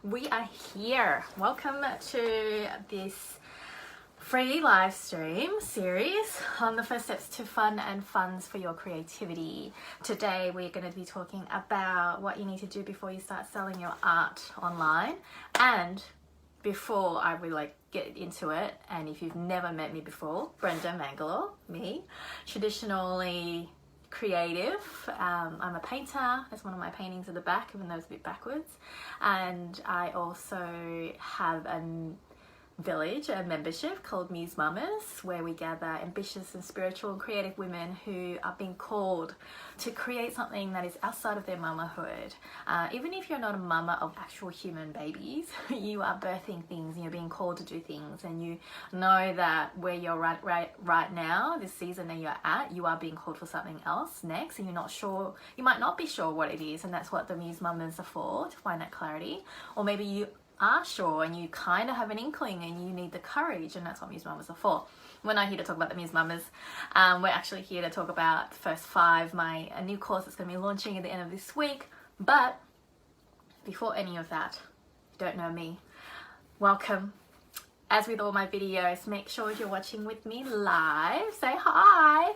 we are here. Welcome to this free live stream series on the first steps to fun and funds for your creativity. Today we're going to be talking about what you need to do before you start selling your art online. And before I really get into it, and if you've never met me before, Brenda Mangalore, me, traditionally creative. I'm a painter. That's one of my paintings at the back, even though it's a bit backwards. And I also have a village, a membership called Muse Mamas, where we gather ambitious and spiritual and creative women who are being called to create something that is outside of their mamahood. Even if you're not a mama of actual human babies, you are birthing things and you're being called to do things, and you know that where you're right now, this season that you're at, you are being called for something else next, and you're not sure, you might not be sure what it is, and that's what the Muse Mamas are for, to find that clarity. Or maybe you are sure and you kind of have an inkling and you need the courage, and that's what Muse Mamas are for. We're not here to talk about the Muse Mamas. We're actually here to talk about the first 5, a new course that's going to be launching at the end of this week. But before any of that, if you don't know me, welcome. As with all my videos, make sure if you're watching with me live, say hi,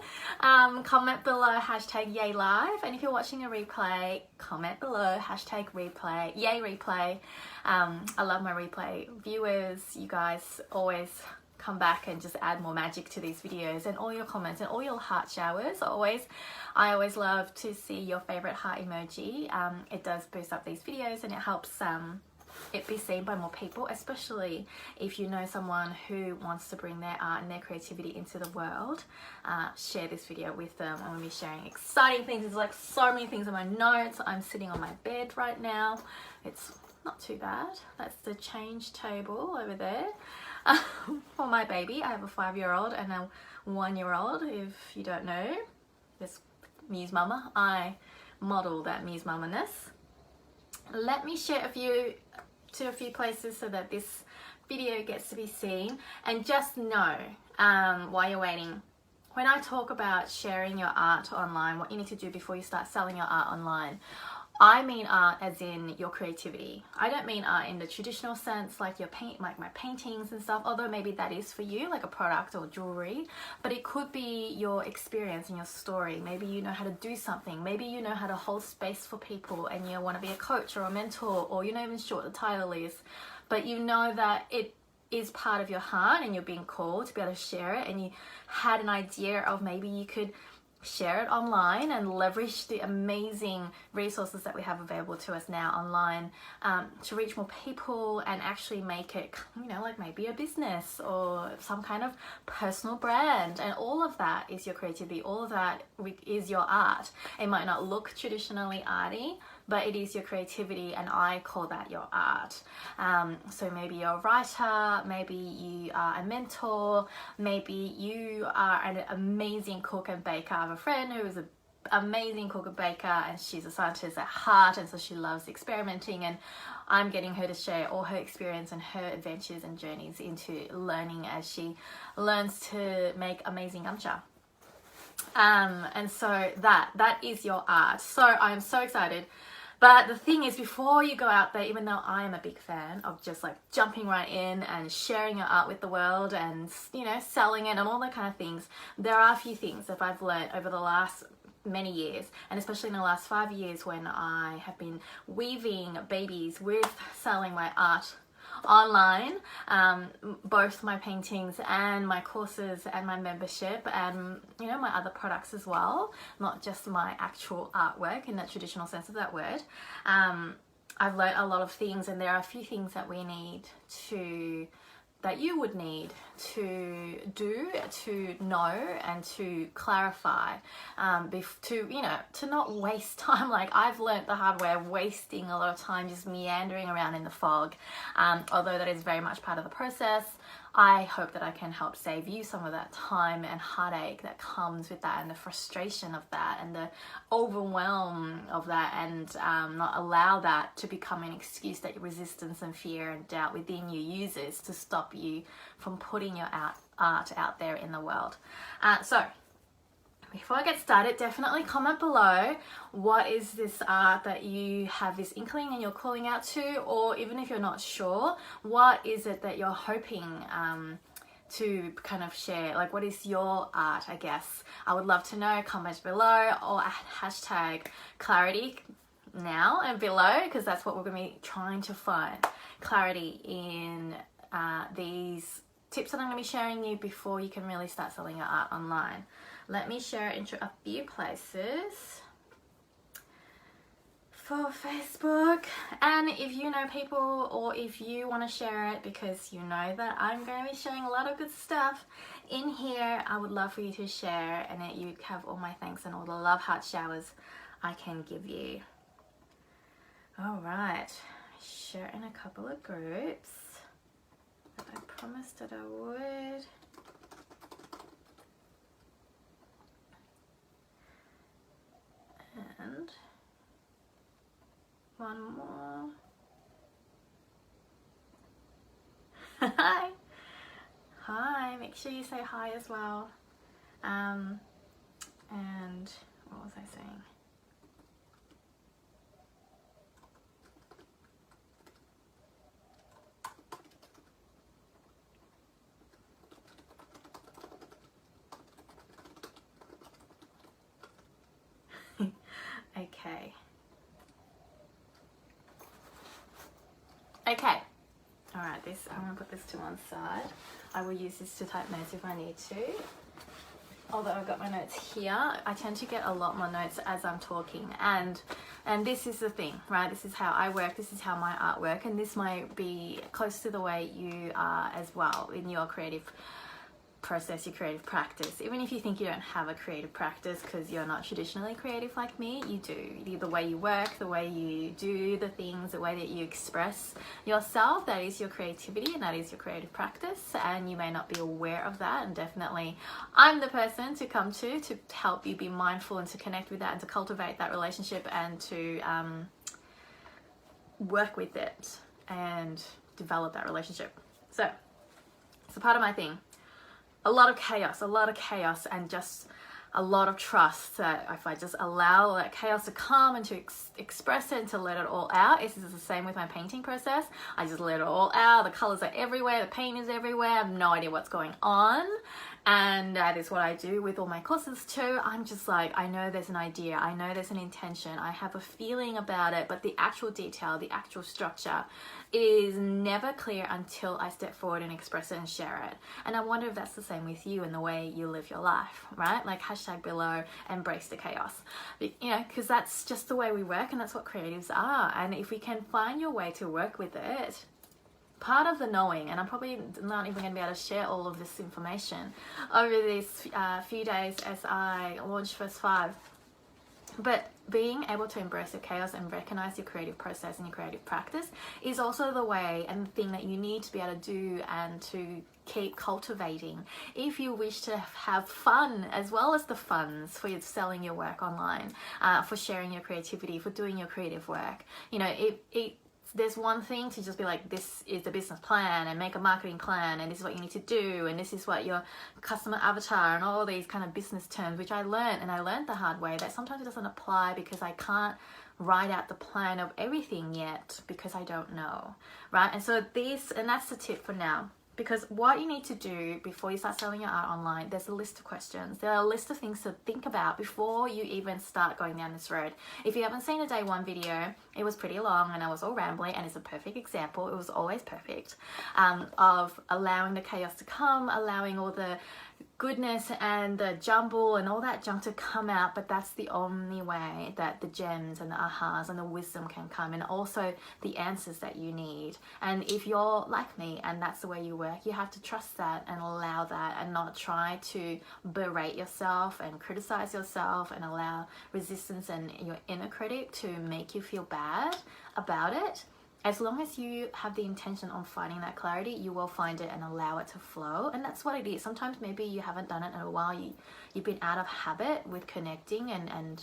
comment below #YayLive, and if you're watching a replay, comment below #replay, yay replay. I love my replay viewers. You guys always come back and just add more magic to these videos, and all your comments and all your heart showers. I always love to see your favorite heart emoji. It does boost up these videos, and it helps it be seen by more people, especially if you know someone who wants to bring their art and their creativity into the world. Share this video with them. I'm going to be sharing exciting things. There's so many things in my notes. I'm sitting on my bed right now. It's not too bad. That's the change table over there for my baby. I have a 5-year-old and a 1-year-old. If you don't know, this Muse Mama, I model that Muse Mama-ness. Let me share a few places so that this video gets to be seen. And just know, while you're waiting, when I talk about sharing your art online, what you need to do before you start selling your art online, I mean art as in your creativity. I don't mean art in the traditional sense, like my paintings and stuff, although maybe that is for you, like a product or jewelry. But it could be your experience and your story. Maybe you know how to do something. Maybe you know how to hold space for people, and you want to be a coach or a mentor, or you're not even sure what the title is, but you know that it is part of your heart and you're being called to be able to share it, and you had an idea of maybe you could share it online and leverage the amazing resources that we have available to us now online to reach more people and actually make it, like maybe a business or some kind of personal brand. And all of that is your creativity. All of that is your art. It might not look traditionally arty, but it is your creativity, and I call that your art. So maybe you're a writer, maybe you are a mentor, maybe you are an amazing cook and baker. I have a friend who is an amazing cook and baker, and she's a scientist at heart, and so she loves experimenting, and I'm getting her to share all her experience and her adventures and journeys into learning as she learns to make amazing gumcha. And so that is your art. So I'm so excited. But the thing is, before you go out there, even though I am a big fan of just jumping right in and sharing your art with the world and, selling it and all that kind of things, there are a few things that I've learned over the last many years, and especially in the last 5 years when I have been weaving babies with selling my art online, both my paintings and my courses and my membership and my other products as well, not just my actual artwork in that traditional sense of that word. I've learned a lot of things, and there are a few things that you would need to do, to know, and to clarify, to not waste time. I've learnt the hard way of wasting a lot of time just meandering around in the fog. Although that is very much part of the process, I hope that I can help save you some of that time and heartache that comes with that, and the frustration of that, and the overwhelm of that, and not allow that to become an excuse that your resistance and fear and doubt within you uses to stop you from putting your art out there in the world. So before I get started, definitely comment below what is this art that you have this inkling and you're calling out to, or even if you're not sure, what is it that you're hoping to kind of share? Like, what is your art, I guess? I would love to know. Comment below, or hashtag clarity now and below, because that's what we're going to be trying to find. Clarity in these tips that I'm going to be sharing you before you can really start selling your art online. Let me share it into a few places. For Facebook, and if you know people, or if you want to share it because you know that I'm going to be sharing a lot of good stuff in here, I would love for you to share, and that you have all my thanks and all the love heart showers I can give you. All right, share in a couple of groups that I promised that I would. And one more. Hi. Hi, make sure you say hi as well. And what was I saying? Okay. All right, I'm gonna put this to one side. I will use this to type notes if I need to. Although I've got my notes here, I tend to get a lot more notes as I'm talking, and this is the thing, right? This is how I work, this is how my art work, and this might be close to the way you are as well in your creative process, your creative practice. Even if you think you don't have a creative practice because you're not traditionally creative like me, you do. The way you work, the way you do the things, the way that you express yourself, that is your creativity and that is your creative practice, and you may not be aware of that, and definitely I'm the person to come to help you be mindful and to connect with that and to cultivate that relationship and to work with it and develop that relationship. So it's a part of my thing. A lot of chaos, and just a lot of trust that if I just allow that chaos to come and to express it and to let it all out. This is the same with my painting process. I just let it all out. The colors are everywhere, the paint is everywhere. I have no idea what's going on. And that is what I do with all my courses too. I'm just like, I know there's an idea, I know there's an intention, I have a feeling about it, but the actual detail, the actual structure is never clear until I step forward and express it and share it. And I wonder if that's the same with you in the way you live your life, right? Like hashtag below, embrace the chaos. You know, because that's just the way we work, and that's what creatives are. And if we can find your way to work with it, part of the knowing, and I'm probably not even going to be able to share all of this information over these few days as I launch First 5, but being able to embrace the chaos and recognize your creative process and your creative practice is also the way and the thing that you need to be able to do and to keep cultivating if you wish to have fun as well as the funds for selling your work online, for sharing your creativity, for doing your creative work. You know, there's one thing to just be like, this is the business plan and make a marketing plan and this is what you need to do and this is what your customer avatar and all these kind of business terms, which I learned the hard way that sometimes it doesn't apply because I can't write out the plan of everything yet because I don't know, right? And so that's the tip for now. Because what you need to do before you start selling your art online, there's a list of questions. There are a list of things to think about before you even start going down this road. If you haven't seen a day one video, it was pretty long and I was all rambling, and it's a perfect example. It was always perfect, of allowing the chaos to come, allowing all the goodness and the jumble and all that junk to come out, but that's the only way that the gems and the ahas and the wisdom can come, and also the answers that you need. And if you're like me and that's the way you work, you have to trust that and allow that, and not try to berate yourself and criticize yourself and allow resistance and your inner critic to make you feel bad about it. As long as you have the intention on finding that clarity, you will find it and allow it to flow. And that's what it is. Sometimes maybe you haven't done it in a while. You've been out of habit with connecting and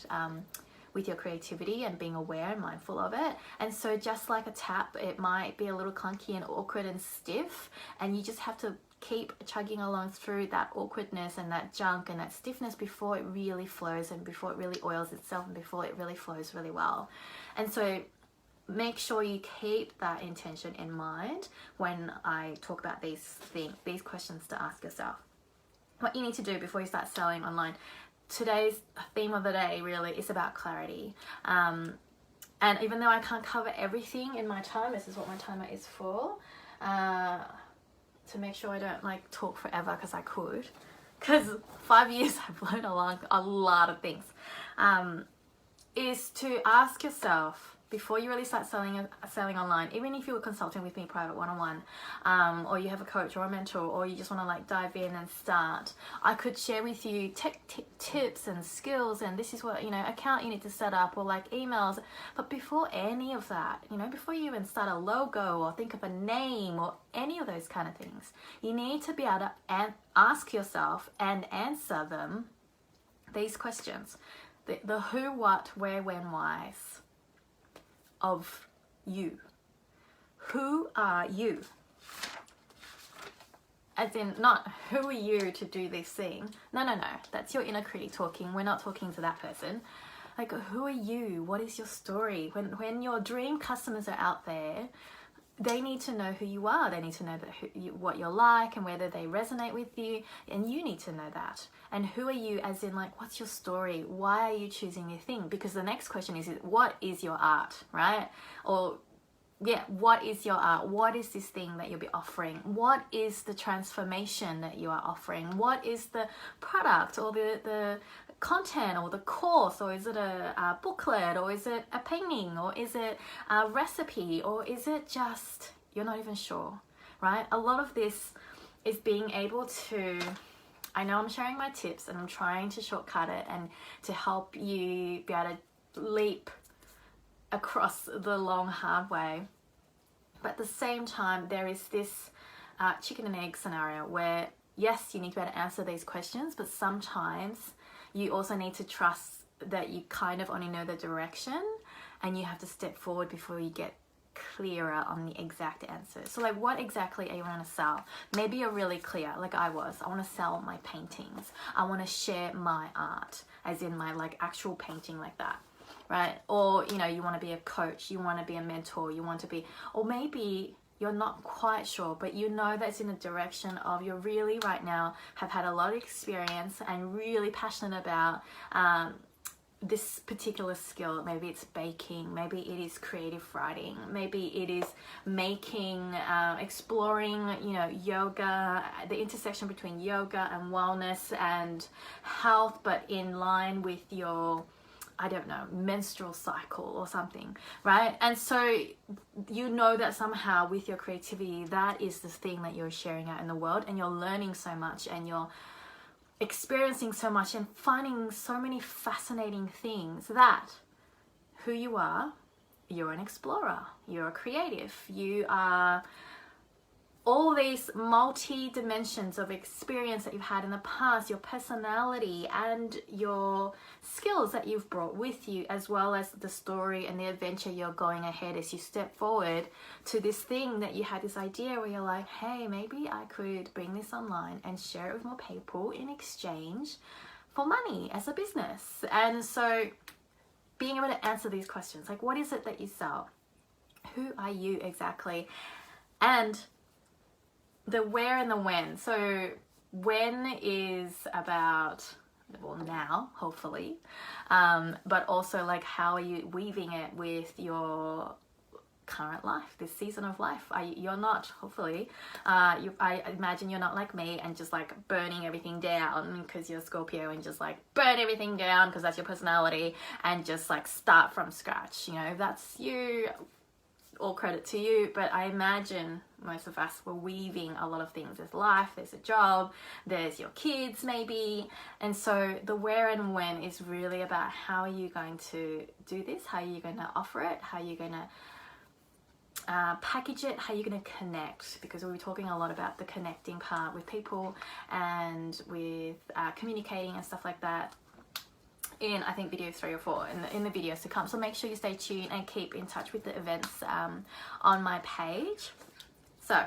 with your creativity and being aware and mindful of it. And so just like a tap, it might be a little clunky and awkward and stiff, and you just have to keep chugging along through that awkwardness and that junk and that stiffness before it really flows and before it really oils itself and before it really flows really well. And so make sure you keep that intention in mind when I talk about these questions to ask yourself. What you need to do before you start selling online. Today's theme of the day really is about clarity. And even though I can't cover everything in my time, this is what my timer is for, to make sure I don't like talk forever, because I could. Because 5 years I've learned a lot of things. Is to ask yourself, before you really start selling online, even if you're consulting with me private one-on-one, or you have a coach or a mentor, or you just want to like dive in and start, I could share with you tech tips and skills, and this is what, account you need to set up, or like emails. But before any of that, before you even start a logo or think of a name or any of those kind of things, you need to be able to ask yourself and answer them these questions. The who, what, where, when, whys of you. Who are you? As in, not who are you to do this thing. No. That's your inner critic talking. We're not talking to that person. Like, who are you? What is your story? When your dream customers are out there, they need to know who you are. They need to know what you're like and whether they resonate with you. And you need to know that. And who are you, as in like, what's your story? Why are you choosing your thing? Because the next question is what is your art, right? Or yeah, what is your art? What is this thing that you'll be offering? What is the transformation that you are offering? What is the product or the content or the course? Or is it a booklet? Or is it a painting? Or is it a recipe? Or is it just, you're not even sure, right? A lot of this is being able to, I know I'm sharing my tips and I'm trying to shortcut it and to help you be able to leap across the long hard way, but at the same time there is this chicken and egg scenario where yes, you need to be able to answer these questions, but sometimes you also need to trust that you kind of only know the direction and you have to step forward before you get clearer on the exact answer. So like, what exactly are you want to sell? Maybe you're really clear, like I was. I want to sell my paintings. I want to share my art, as in my like actual painting like that. Right? Or, you want to be a coach, you want to be a mentor, you want to be, or maybe you're not quite sure, but that's in the direction of you're really right now have had a lot of experience and really passionate about this particular skill. Maybe it's baking, maybe it is creative writing, maybe it is making, exploring, yoga, the intersection between yoga and wellness and health, but in line with your, I don't know, menstrual cycle or something, right? And so that somehow with your creativity, that is the thing that you're sharing out in the world, and you're learning so much and you're experiencing so much and finding so many fascinating things that who you are, you're an explorer, you're a creative, you are all these multi-dimensions of experience that you've had in the past, your personality and your skills that you've brought with you, as well as the story and the adventure you're going ahead as you step forward to this thing that you had this idea where you're like, hey, maybe I could bring this online and share it with more people in exchange for money as a business. And so being able to answer these questions, like, what is it that you sell? Who are you exactly? And the where and the when. So when is about, well, now, hopefully, but also like, how are you weaving it with your current life, this season of life? You're not, hopefully, I imagine you're not like me and just like burning everything down because you're Scorpio and just like burn everything down because that's your personality and just like start from scratch. If that's you, all credit to you, but I imagine most of us were weaving a lot of things. There's life, there's a job, there's your kids maybe, and so the where and when is really about how are you going to do this, how are you going to offer it, how are you going to package it, how are you going to connect, because we'll be talking a lot about the connecting part with people and with communicating and stuff like that in, I think, video 3 or 4 in the videos to come. So make sure you stay tuned and keep in touch with the events on my page. So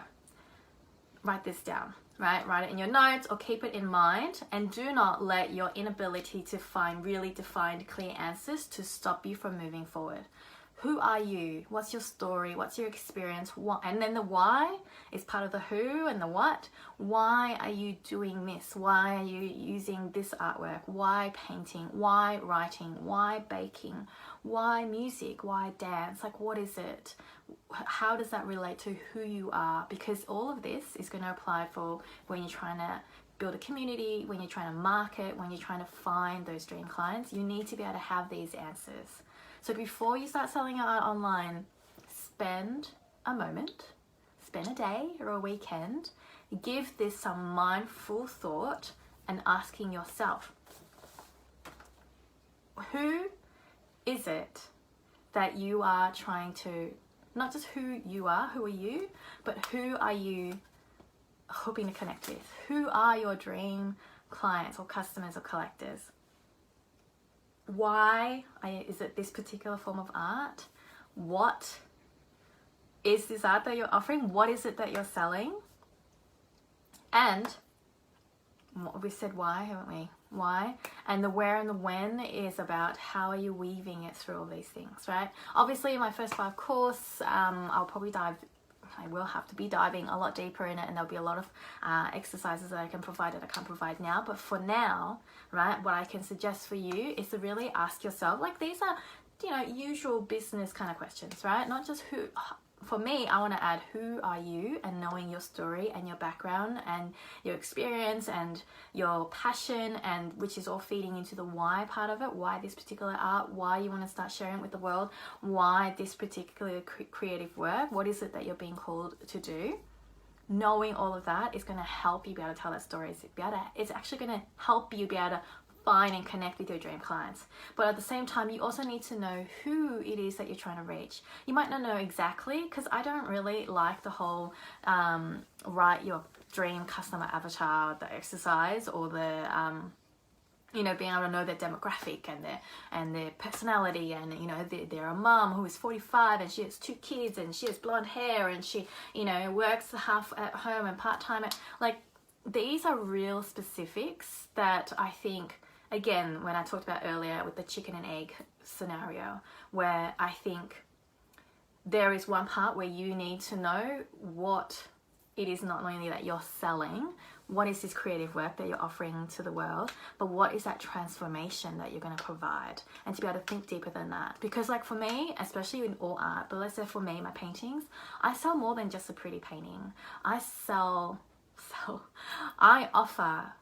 write this down. right? Write it in your notes or keep it in mind, and do not let your inability to find really defined, clear answers to stop you from moving forward. Who are you? What's your story? What's your experience? What? And then the why is part of the who and the what. Why are you doing this? Why are you using this artwork? Why painting? Why writing? Why baking? Why music? Why dance? Like, what is it? How does that relate to who you are? Because all of this is going to apply for when you're trying to build a community, when you're trying to market, when you're trying to find those dream clients. You need to be able to have these answers. So before you start selling your art online, spend a moment, spend a day or a weekend, give this some mindful thought and asking yourself, who is it that you are trying to, not just who you are, who are you, but who are you hoping to connect with? Who are your dream clients or customers or collectors? Why is it this particular form of art? What is this art that you're offering? What is it that you're selling? And we said why, haven't we? Why? And the where and the when is about how are you weaving it through all these things, right? Obviously in my first 5 course, I will have to be diving a lot deeper in it, and there'll be a lot of exercises that I can provide that I can't provide now. But for now, right, what I can suggest for you is to really ask yourself, like, these are, you know, usual business kind of questions, right? Not just who. For me, I want to add who are you, and knowing your story and your background and your experience and your passion, and which is all feeding into the why part of it. Why this particular art, why you want to start sharing it with the world, why this particular creative work, what is it that you're being called to do. Knowing all of that is going to help you be able to tell that story. It's actually going to help you be able to find and connect with your dream clients. But at the same time, you also need to know who it is that you're trying to reach. You might not know exactly, because I don't really like the whole write your dream customer avatar, the exercise, or the being able to know their demographic and their personality, and they're a mum who is 45 and she has 2 kids and she has blonde hair and she works half at home and part-time. Like, these are real specifics that I think, again, when I talked about earlier with the chicken and egg scenario, where I think there is one part where you need to know what it is, not only that you're selling, what is this creative work that you're offering to the world, but what is that transformation that you're going to provide, and to be able to think deeper than that. Because, like, for me, especially in all art, but let's say for me, my paintings, I sell more than just a pretty painting. I offer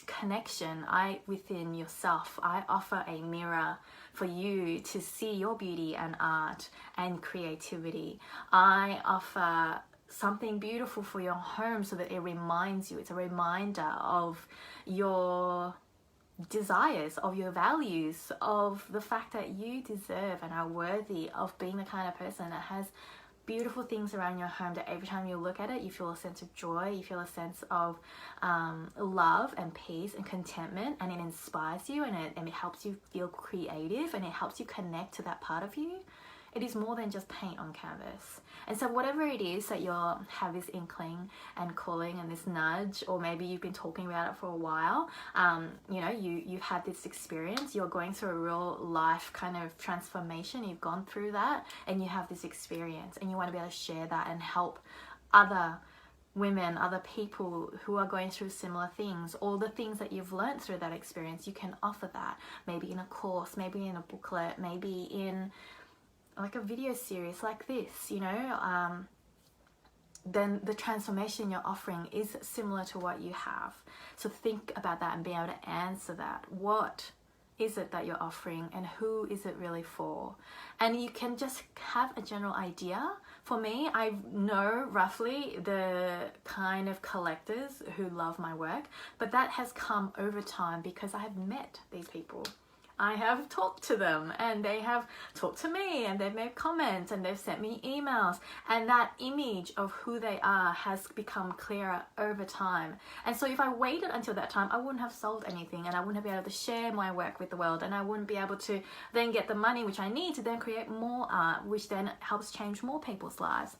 connection within yourself. I offer a mirror for you to see your beauty and art and creativity. I offer something beautiful for your home so that it reminds you. It's a reminder of your desires, of your values, of the fact that you deserve and are worthy of being the kind of person that has beautiful things around your home, that every time you look at it, you feel a sense of joy, you feel a sense of love and peace and contentment, and it inspires you, and it helps you feel creative, and it helps you connect to that part of you. It is more than just paint on canvas. And so whatever it is that you have this inkling and calling and this nudge, or maybe you've been talking about it for a while, you've had this experience, you're going through a real life kind of transformation, you've gone through that, and you have this experience, and you want to be able to share that and help other women, other people who are going through similar things, or the things that you've learned through that experience. You can offer that, maybe in a course, maybe in a booklet, maybe in like a video series like this, then the transformation you're offering is similar to what you have. So think about that and be able to answer that. What is it that you're offering, and who is it really for? And you can just have a general idea. For me, I know roughly the kind of collectors who love my work, but that has come over time because I have met these people. I have talked to them, and they have talked to me, and they've made comments, and they've sent me emails, and that image of who they are has become clearer over time. And so if I waited until that time, I wouldn't have sold anything, and I wouldn't be able to share my work with the world, and I wouldn't be able to then get the money which I need to then create more art, which then helps change more people's lives.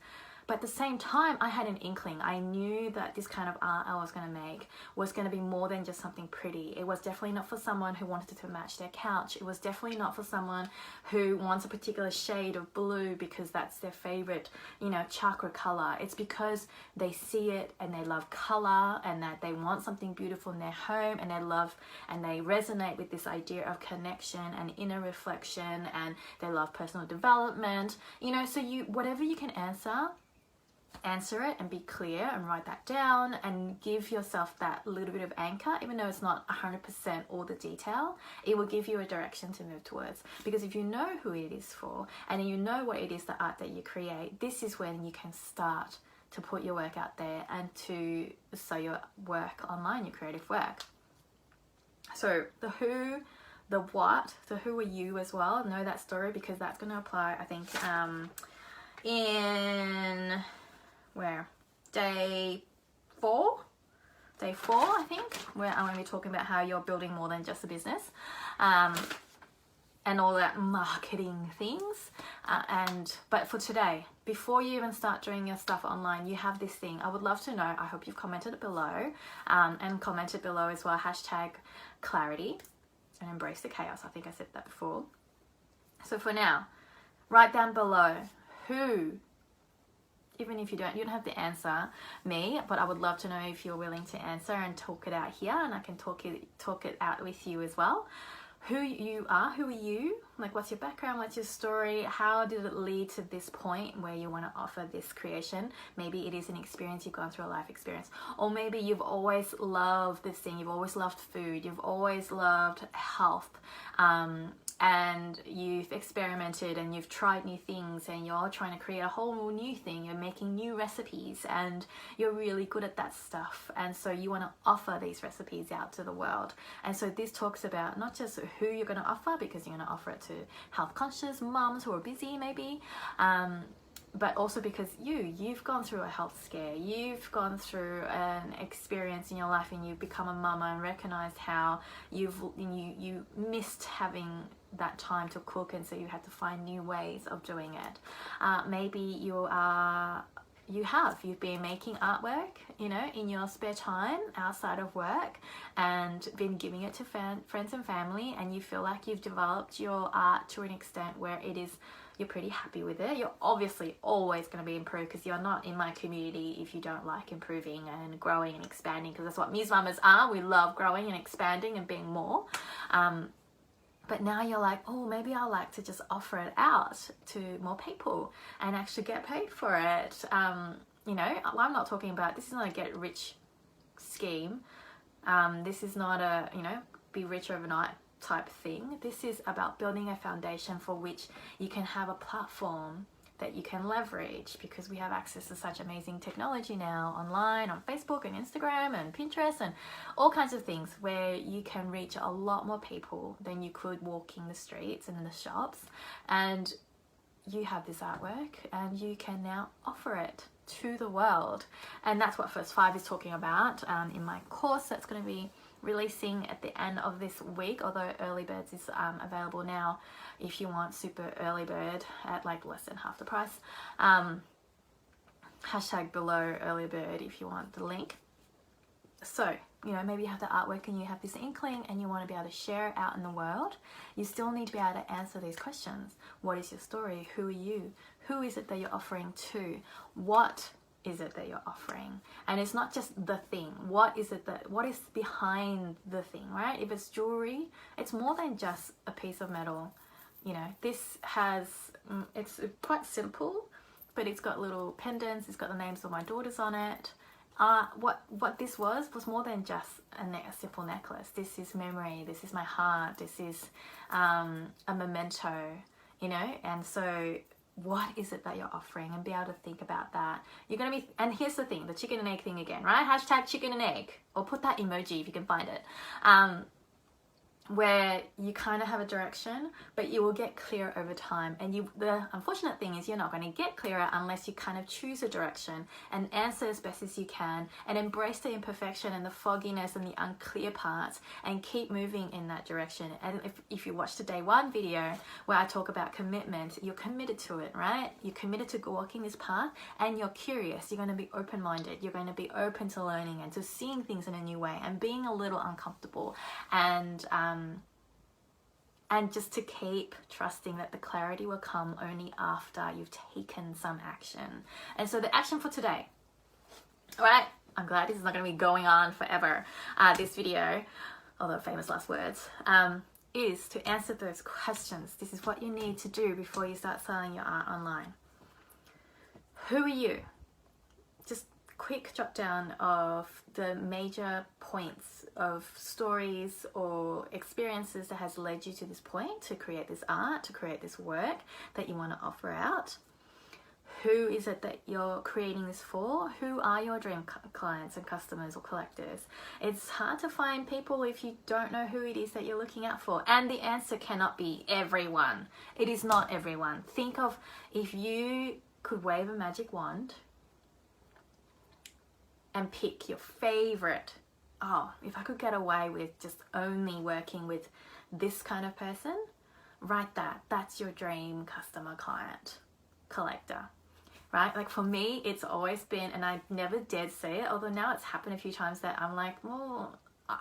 But at the same time, I had an inkling. I knew that this kind of art I was going to make was going to be more than just something pretty. It was definitely not for someone who wanted to match their couch. It was definitely not for someone who wants a particular shade of blue because that's their favorite, you know, chakra color. It's because they see it and they love color, and that they want something beautiful in their home, and they love and they resonate with this idea of connection and inner reflection, and they love personal development, you know. So you, whatever you can answer it and be clear and write that down and give yourself that little bit of anchor. Even though it's not 100% all the detail, it will give you a direction to move towards. Because if you know who it is for, and you know what it is, the art that you create, this is when you can start to put your work out there and to sell your work online, your creative work. So the who, the what, so who are you as well, know that story, because that's going to apply, I think, in where day four, I think, where I'm going to be talking about how you're building more than just a business, and all that marketing things. But for today, before you even start doing your stuff online, you have this thing. I would love to know. I hope you've commented below, and commented below as well. #clarity and embrace the chaos. I think I said that before. So for now, write down below who. Even if you don't have to answer me, but I would love to know if you're willing to answer and talk it out here, and I can talk it out with you as well. Who you are, who are you? Like, what's your background? What's your story? How did it lead to this point where you want to offer this creation? Maybe it is an experience, you've gone through a life experience, or maybe you've always loved this thing. You've always loved food. You've always loved health. And you've experimented and you've tried new things, and you're trying to create a whole new thing. You're making new recipes and you're really good at that stuff. And so you want to offer these recipes out to the world. And so this talks about not just who you're going to offer, because you're going to offer it to health conscious mums who are busy maybe, but also because you've gone through a health scare, you've gone through an experience in your life, and you've become a mama and recognized how you missed having that time to cook, and so you had to find new ways of doing it. Maybe you've been making artwork, you know, in your spare time outside of work, and been giving it to friends and family, and you feel like you've developed your art to an extent where you're pretty happy with it. You're obviously always going to be improved, because you're not in my community if you don't like improving and growing and expanding, because that's what Muse Mamas are. We love growing and expanding and being more. But now you're like, oh, maybe I'll like to just offer it out to more people and actually get paid for it. You know, I'm not talking about, this is not a get rich scheme. This is not a, you know, be rich overnight type thing. This is about building a foundation for which you can have a platform that you can leverage, because we have access to such amazing technology now online, on Facebook and Instagram and Pinterest and all kinds of things, where you can reach a lot more people than you could walking the streets and in the shops. And you have this artwork and you can now offer it to the world. And that's what First 5 is talking about in my course that's going to be releasing at the end of this week, although early birds is available now if you want super early bird at like less than half the price. #below early bird if you want the link. So, you know, maybe you have the artwork and you have this inkling and you want to be able to share it out in the world. You still need to be able to answer these questions. What is your story? Who are you? Who is it that you're offering to? What is it that you're offering? And it's not just the thing. What is behind the thing, right? If it's jewelry, it's more than just a piece of metal. You know, this has, it's quite simple, but it's got little pendants. It's got the names of my daughters on it. What this was more than just a simple necklace. This is memory. This is my heart. This is a memento, you know. And so what is it that you're offering, and be able to think about that. You're going to be, and here's the thing, the chicken and egg thing again, right? #chicken and egg, or put that emoji if you can find it. where you kind of have a direction, but you will get clear over time. And the unfortunate thing is you're not going to get clearer unless you kind of choose a direction and answer as best as you can and embrace the imperfection and the fogginess and the unclear parts and keep moving in that direction. And if you watch the day one video where I talk about commitment, you're committed to it, right? You're committed to walking this path, and you're curious. You're going to be open-minded. You're going to be open to learning and to seeing things in a new way and being a little uncomfortable, and just to keep trusting that the clarity will come only after you've taken some action. And so the action for today, all right, I'm glad this is not going to be going on forever, this video, although famous last words, is to answer those questions. This is what you need to do before you start selling your art online. Who are you? Just quick jot down of the major points of stories or experiences that has led you to this point to create this art, to create this work that you want to offer out. Who is it that you're creating this for? Who are your dream clients and customers or collectors? It's hard to find people if you don't know who it is that you're looking out for. And the answer cannot be everyone. It is not everyone. Think of if you could wave a magic wand and pick your favorite. Oh, if I could get away with just only working with this kind of person, write that. That's your dream customer, client, collector, right? Like for me, it's always been, and I never dared say it, although now it's happened a few times that I'm like, well,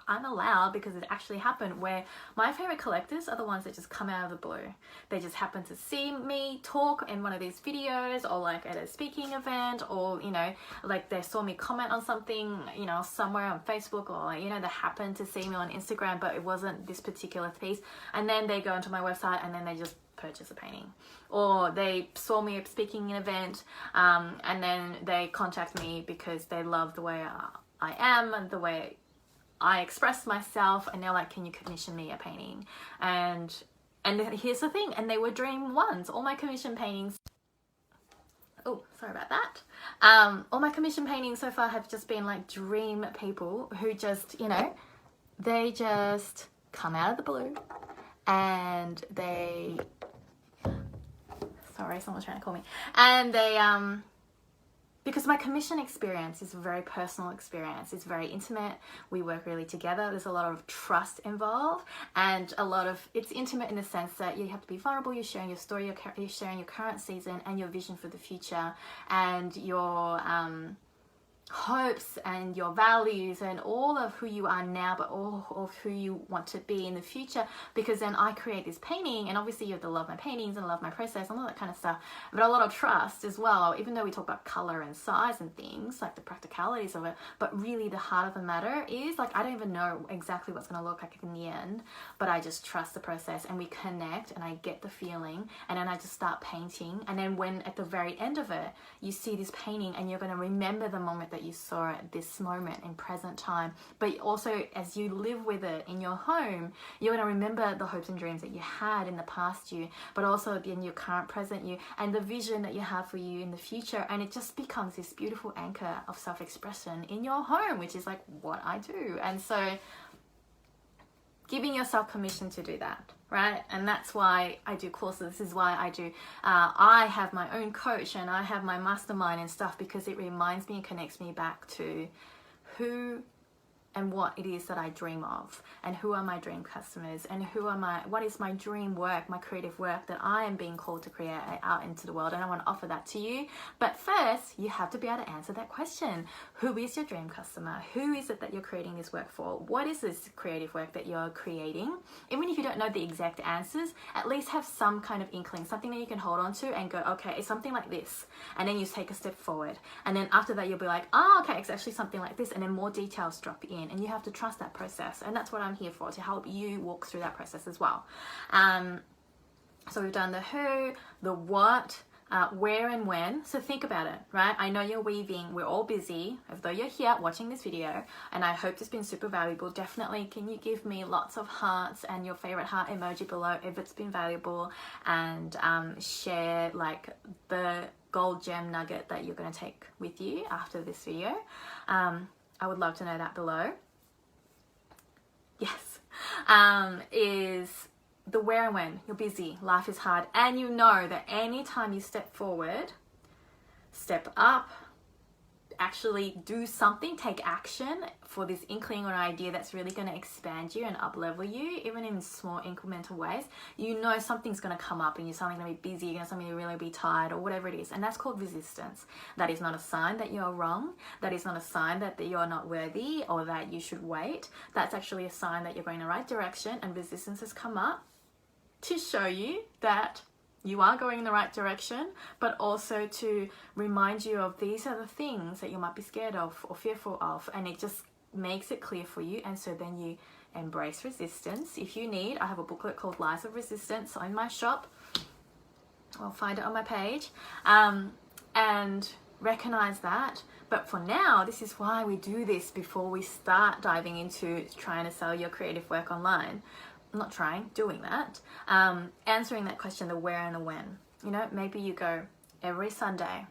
I'm allowed because it actually happened, where my favorite collectors are the ones that just come out of the blue. They just happen to see me talk in one of these videos, or like at a speaking event, or you know, like they saw me comment on something, you know, somewhere on Facebook, or you know, they happened to see me on Instagram, but it wasn't this particular piece, and then they go onto my website and then they just purchase a painting, or they saw me speaking at an event, and then they contact me because they love the way I am and the way I express myself, and they're like, can you commission me a painting? And here's the thing, and they were dream ones. All my commission paintings, oh, sorry about that. All my commission paintings so far have just been like dream people who just, you know, they just come out of the blue, and they, sorry, someone's trying to call me, and they, because my commission experience is a very personal experience. It's very intimate. We work really together. There's a lot of trust involved, and it's intimate in the sense that you have to be vulnerable. You're sharing your story, you're sharing your current season and your vision for the future, and your hopes and your values and all of who you are now, but all of who you want to be in the future. Because then I create this painting, and obviously you have to love my paintings and love my process and all that kind of stuff, but a lot of trust as well, even though we talk about color and size and things like the practicalities of it. But really the heart of the matter is, like, I don't even know exactly what's going to look like in the end, but I just trust the process, and we connect, and I get the feeling, and then I just start painting. And then when at the very end of it you see this painting, and you're going to remember the moment that you saw it, this moment in present time, but also as you live with it in your home, you're going to remember the hopes and dreams that you had in the past you, but also in your current present you, and the vision that you have for you in the future. And it just becomes this beautiful anchor of self-expression in your home, which is like what I do. And so giving yourself permission to do that, right? And that's why I do courses. This is why I do, I have my own coach, and I have my mastermind and stuff, because it reminds me and connects me back to who and what it is that I dream of, and who are my dream customers, and what is my dream work, my creative work that I am being called to create out into the world. And I want to offer that to you. But first, you have to be able to answer that question. Who is your dream customer? Who is it that you're creating this work for? What is this creative work that you're creating? Even if you don't know the exact answers, at least have some kind of inkling, something that you can hold on to and go, okay, it's something like this. And then you take a step forward. And then after that, you'll be like, oh, okay, it's actually something like this. And then more details drop in. And you have to trust that process, and that's what I'm here for, to help you walk through that process as well. So we've done the who, the what, where and when. So think about it, right? I know you're weaving, we're all busy, although you're here watching this video, and I hope it's been super valuable. Definitely, can you give me lots of hearts and your favorite heart emoji below if it's been valuable, and share like the gold gem nugget that you're going to take with you after this video. I would love to know that below. Yes. is the where and when. You're busy, life is hard, and you know that anytime you step forward, step up, actually do something, take action for this inkling or idea that's really going to expand you and up level you, even in small incremental ways, you know something's going to come up and you're something going to be busy, you're something to really be tired or whatever it is. And that's called resistance. That is not a sign that you're wrong. That is not a sign that you're not worthy or that you should wait. That's actually a sign that you're going in the right direction, and resistance has come up to show you that you are going in the right direction, but also to remind you of these are the things that you might be scared of or fearful of, and it just makes it clear for you. And so then you embrace resistance. If you need, I have a booklet called Lies of Resistance on my shop. I'll find it on my page, and recognize that. But for now, this is why we do this before we start diving into trying to sell your creative work online. Not trying, doing that, answering that question, the where and the when. You know, maybe you go, every Sunday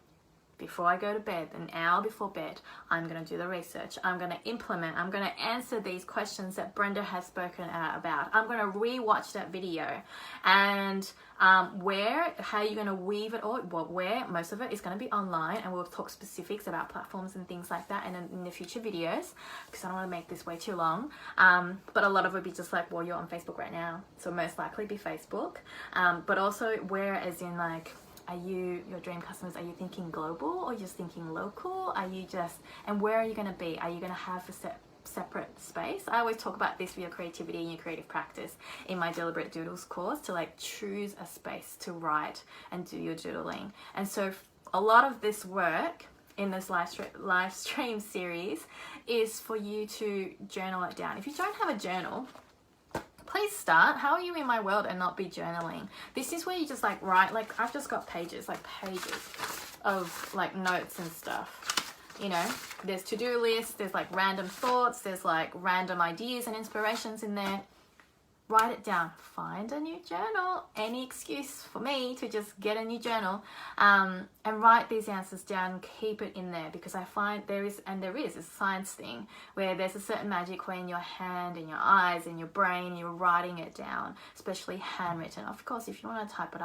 before I go to bed, an hour before bed, I'm going to do the research. I'm going to implement. I'm going to answer these questions that Brenda has spoken about. I'm going to re-watch that video. And how are you going to weave it all? Well, where most of it is going to be online, and we'll talk specifics about platforms and things like that in the future videos, because I don't want to make this way too long. But a lot of it will be just like, well, you're on Facebook right now, so most likely be Facebook. But also where, as in like, are you, your dream customers, are you thinking global or just thinking local? Are you just, and where are you going to be? Are you going to have a separate space? I always talk about this for your creativity and your creative practice in my Deliberate Doodles course, to like choose a space to write and do your doodling. And so a lot of this work in this live stream series is for you to journal it down. If you don't have a journal, please start. How are you in my world and not be journaling? This is where you just like write, like I've just got pages of like notes and stuff. You know, there's to-do lists, there's like random thoughts, there's like random ideas and inspirations in there. Write it down. Find a new journal. Any excuse for me to just get a new journal, and write these answers down. Keep it in there, because I find there is a science thing where there's a certain magic when your hand and your eyes and your brain, you're writing it down, especially handwritten. Of course, if you want to type it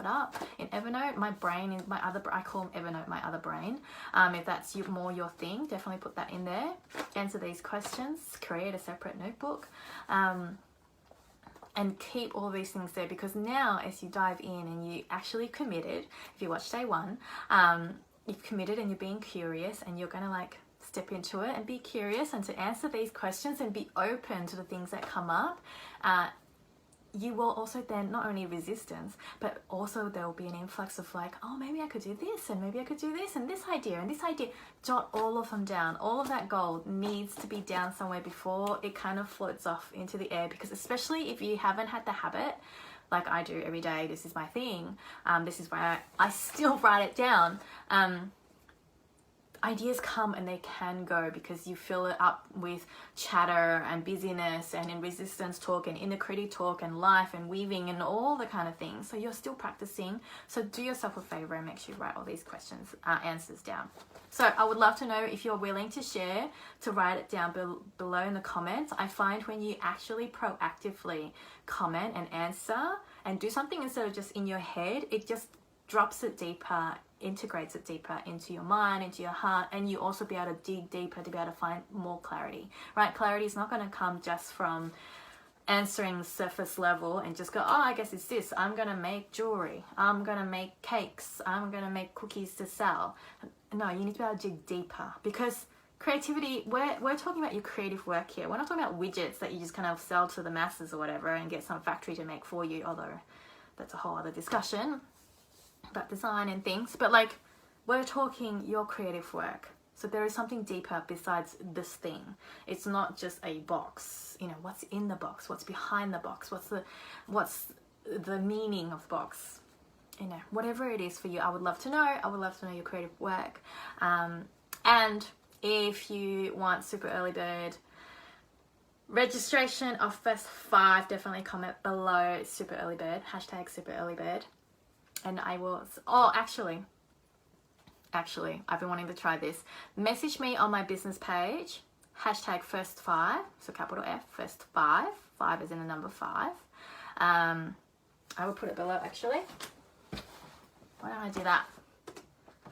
up in Evernote. My brain is my other. I call Evernote my other brain. If that's more your thing, definitely put that in there. Answer these questions. Create a separate notebook. And keep all these things there, because now as you dive in and you actually committed, if you watch day one, you've committed and you're being curious, and you're going to like step into it and be curious and to answer these questions and be open to the things that come up. You will also then not only resistance, but also there will be an influx of like, oh, maybe I could do this, and maybe I could do this, and this idea, and this idea. Jot all of them down. All of that gold needs to be down somewhere before it kind of floats off into the air, because especially if you haven't had the habit, like I do every day, this is my thing. This is why I still write it down. Ideas come and they can go, because you fill it up with chatter and busyness and in resistance talk and inner critic talk and life and weaving and all the kind of things. So you're still practicing. So do yourself a favor and make sure you write all these questions, answers down. So I would love to know if you're willing to share, to write it down below in the comments. I find when you actually proactively comment and answer and do something instead of just in your head, it just drops it deeper, integrates it deeper into your mind, into your heart, and you also be able to dig deeper to be able to find more clarity, right? Clarity is not going to come just from answering surface level and just go, oh, I guess it's this. I'm going to make jewelry. I'm going to make cakes. I'm going to make cookies to sell. No, you need to be able to dig deeper, because creativity, we're talking about your creative work here. We're not talking about widgets that you just kind of sell to the masses or whatever and get some factory to make for you, although that's a whole other discussion about design and things. But like, we're talking your creative work. So there is something deeper besides this thing. It's not just a box. You know, what's in the box? What's behind the box? What's the meaning of the box? You know, whatever it is for you, I would love to know. I would love to know your creative work. And if you want super early bird registration of first 5, definitely comment below super early bird, hashtag super early bird. And I will, actually, I've been wanting to try this. Message me on my business page hashtag first 5, so capital F, first 5. 5 is in the number 5. I will put it below actually. Why don't I do that?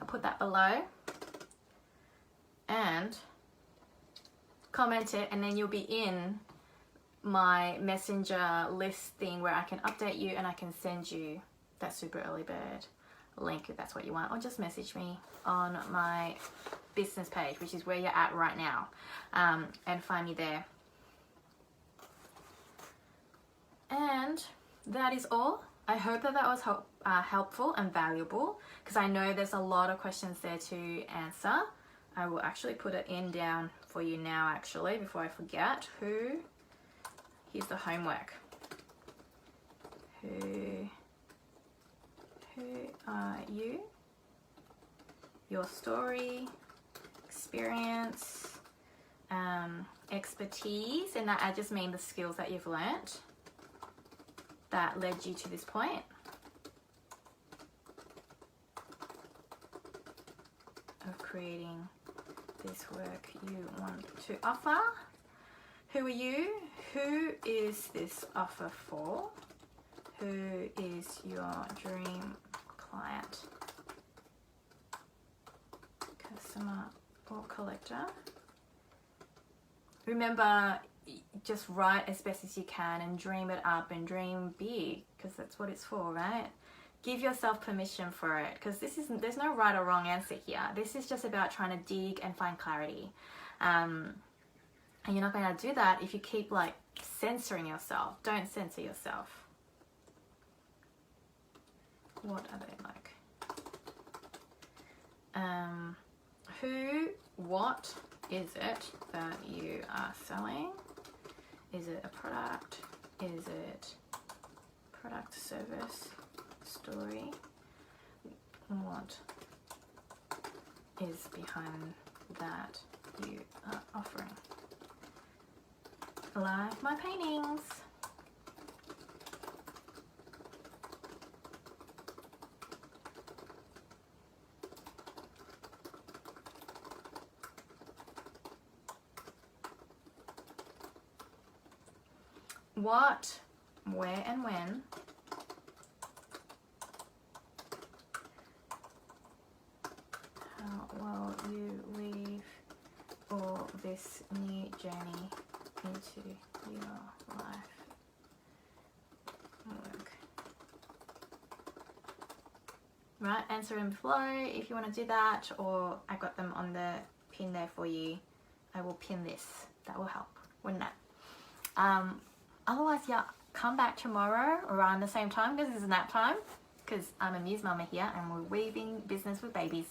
I'll put that below and comment it, and then you'll be in my messenger list thing where I can update you and I can send you that super early bird link if that's what you want, or just message me on my business page, which is where you're at right now, and find me there. And that is all. I hope that was helpful and valuable, because I know there's a lot of questions there to answer. I will actually put it in down for you now actually before I forget. Here's the homework. Who are you? Your story, experience, expertise, and that I just mean the skills that you've learnt that led you to this point. Of creating this work you want to offer. Who are you? Who is this offer for? Who is your dream client? Customer or collector? Remember, just write as best as you can and dream it up and dream big, because that's what it's for, right? Give yourself permission for it, because there's no right or wrong answer here. This is just about trying to dig and find clarity. And you're not going to do that if you keep like censoring yourself. Don't censor yourself. What are they like? What is it that you are selling? Is it a product? Is it product, service, story? What is behind that you are offering? Like my paintings. What, where and when how will you weave all this new journey into your life work? Right, answer them below if you want to do that, or I got them on the pin there for you. I will pin this. That will help, wouldn't it? Otherwise, yeah, come back tomorrow around the same time, because this is nap time, because I'm a Muse Mama here and we're weaving business with babies.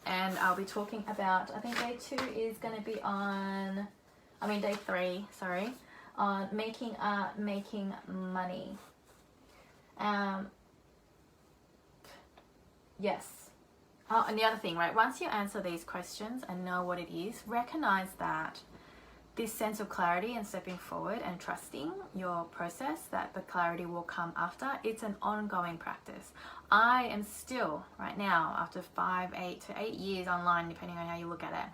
And I'll be talking about, I think day 2 is going to be on, day 3, sorry, on making art, making money. Yes. Oh, and the other thing, right, once you answer these questions and know what it is, recognize that this sense of clarity and stepping forward and trusting your process, that the clarity will come after. It's an ongoing practice. I am still, right now, after 8 years online, depending on how you look at it,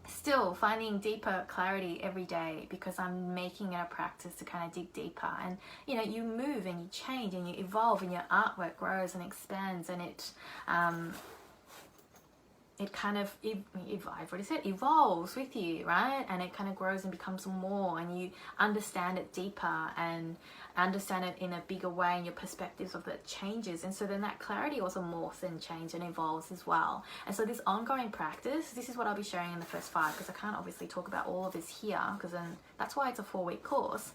still finding deeper clarity every day, because I'm making it a practice to kind of dig deeper. And you move and you change and you evolve, and your artwork grows and expands, and it kind of, I've already said, evolves with you, right? And it kind of grows and becomes more, and you understand it deeper and understand it in a bigger way, and your perspectives of it changes. And so then that clarity also morphs and changes and evolves as well. And so this ongoing practice, this is what I'll be sharing in the first 5, because I can't obviously talk about all of this here, because then that's why it's a 4-week course.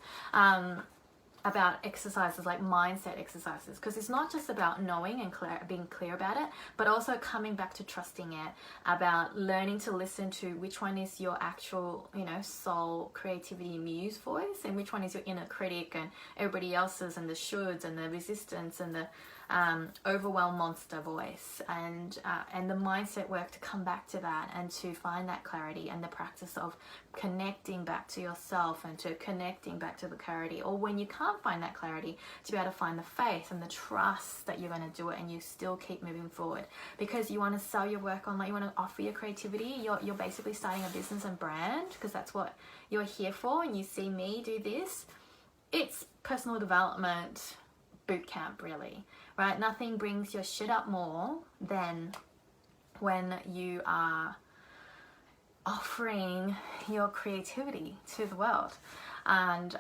About exercises like mindset exercises, because it's not just about knowing and being clear about it, but also coming back to trusting it, about learning to listen to which one is your actual soul, creativity, muse voice, and which one is your inner critic and everybody else's, and the shoulds and the resistance and the overwhelm monster voice, and the mindset work to come back to that and to find that clarity, and the practice of connecting back to yourself and to connecting back to the clarity. Or when you can't can't find that clarity, to be able to find the faith and the trust that you're going to do it, and you still keep moving forward. Because you want to sell your work online, you want to offer your creativity, you're basically starting a business and brand, because that's what you're here for. And you see me do this. It's personal development boot camp, really, right? Nothing brings your shit up more than when you are offering your creativity to the world. And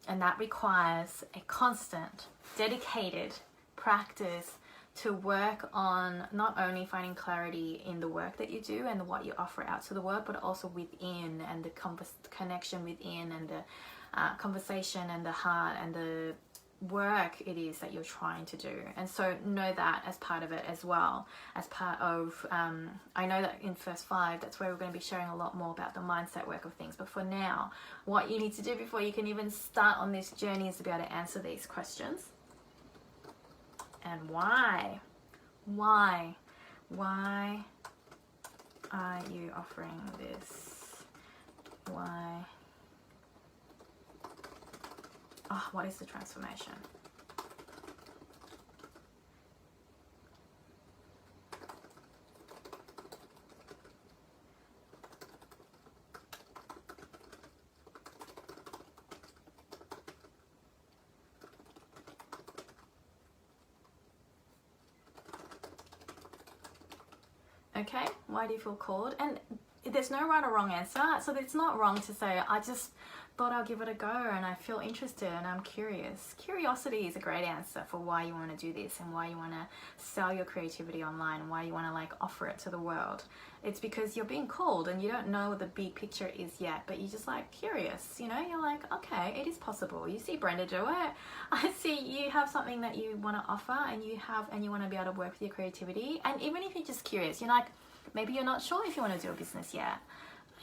that requires a constant, dedicated practice to work on not only finding clarity in the work that you do and what you offer out to the world, but also within, and the connection within, and the conversation and the heart and the work it is that you're trying to do. And so know that as part of it as well, as part of I know that in first 5, that's where we're going to be sharing a lot more about the mindset work of things. But for now, what you need to do before you can even start on this journey is to be able to answer these questions. And why are you offering this? Why? Oh, what is the transformation? Okay, why do you feel called? And there's no right or wrong answer. So it's not wrong to say, I just thought I'll give it a go and I feel interested and I'm curious. Curiosity is a great answer for why you want to do this and why you want to sell your creativity online and why you want to like offer it to the world. It's because you're being called and you don't know what the big picture is yet, but you're just like curious, you know, you're like, okay, it is possible. You see Brenda do it. I see you have something that you want to offer and you want to be able to work with your creativity. And even if you're just curious, you're like, maybe you're not sure if you want to do a business yet.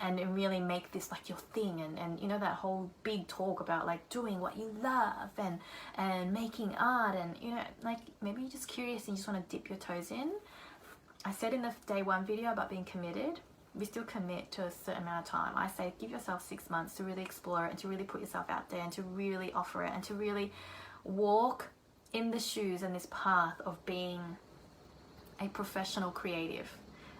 And really make this like your thing, and you know, that whole big talk about like doing what you love and making art, and you know, like maybe you're just curious and you just want to dip your toes in. I said in the day 1 video about being committed. We still commit to a certain amount of time. I say give yourself 6 months to really explore it and to really put yourself out there and to really offer it and to really walk in the shoes and this path of being a professional creative.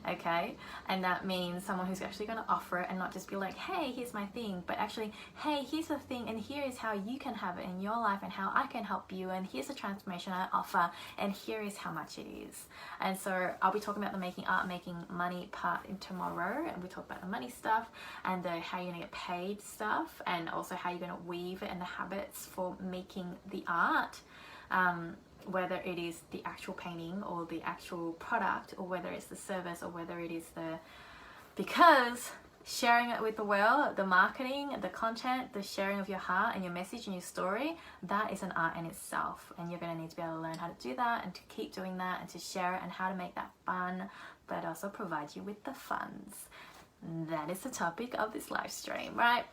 Okay, and that means someone who's actually going to offer it and not just be like, hey, here's my thing, but actually, hey, here's the thing, and here is how you can have it in your life and how I can help you, and here's the transformation I offer, and here is how much it is. And so I'll be talking about the making art, making money part in tomorrow, and we talk about the money stuff and the how you're going to get paid stuff, and also how you're going to weave it and the habits for making the art. Whether it is the actual painting or the actual product, or whether it's the service, or whether it is because sharing it with the world, the marketing, the content, the sharing of your heart and your message and your story, that is an art in itself. And you're going to need to be able to learn how to do that and to keep doing that and to share it and how to make that fun, but also provide you with the funds. That is the topic of this live stream, right?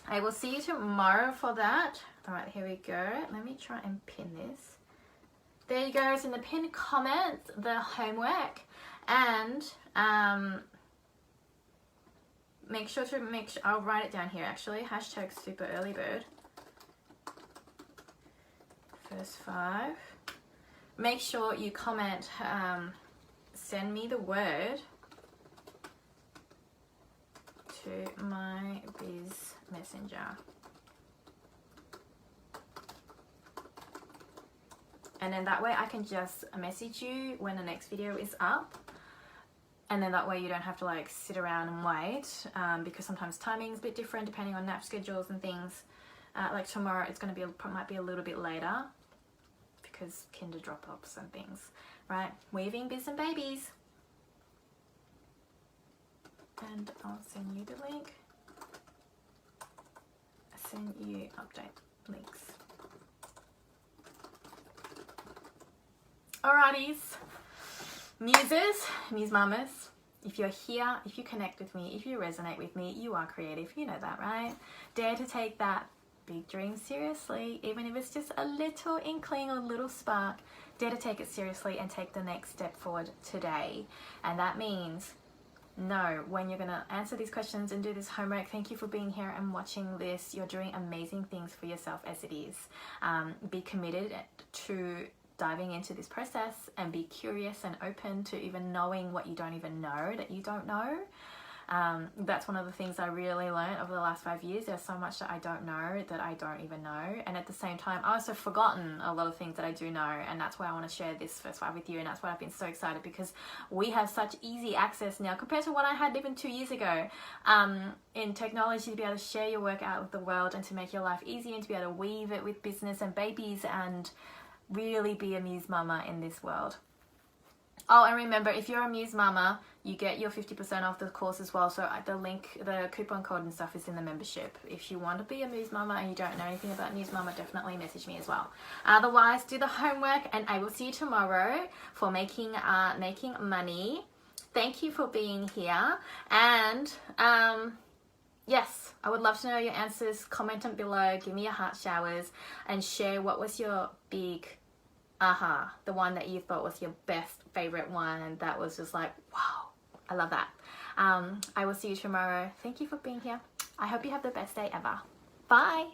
I will see you tomorrow for that. All right, here we go. Let me try and pin this. There you go, it's in the pinned comments, the homework, and make sure, I'll write it down here actually, hashtag super early bird, first 5, make sure you comment, send me the word to my biz messenger. And then that way I can just message you when the next video is up. And then that way you don't have to like sit around and wait, because sometimes timing's a bit different depending on nap schedules and things. Like tomorrow it's going to be, might be a little bit later because kinder drop-offs and things, right? Weaving biz and babies. And I'll send you the link. I'll send you update links. Alrighties, muses, muse mamas, if you're here, if you connect with me, if you resonate with me, you are creative, you know that, right? Dare to take that big dream seriously, even if it's just a little inkling or a little spark. Dare to take it seriously and take the next step forward today. And that means know when you're going to answer these questions and do this homework. Thank you for being here and watching this. You're doing amazing things for yourself as it is. Be committed to diving into this process and be curious and open to even knowing what you don't even know that you don't know. That's one of the things I really learned over the last 5 years. There's so much that I don't know that I don't even know, and at the same time I also forgotten a lot of things that I do know, and that's why I want to share this first 5 with you. And that's why I've been so excited, because we have such easy access now compared to what I had even 2 years ago in technology, to be able to share your work out with the world and to make your life easy and to be able to weave it with business and babies and really be a muse mama in this world. Oh, and remember, if you're a Muse Mama, you get your 50% off the course as well. So the link, the coupon code and stuff is in the membership. If you want to be a Muse Mama and you don't know anything about Muse Mama, definitely message me as well. Otherwise, do the homework, and I will see you tomorrow for making money. Thank you for being here. And yes, I would love to know your answers. Comment them below. Give me your heart showers and share what was your big aha, the one that you thought was your best favorite one, and that was just like, wow, I love that. I will see you tomorrow. Thank you for being here. I hope you have the best day ever. Bye.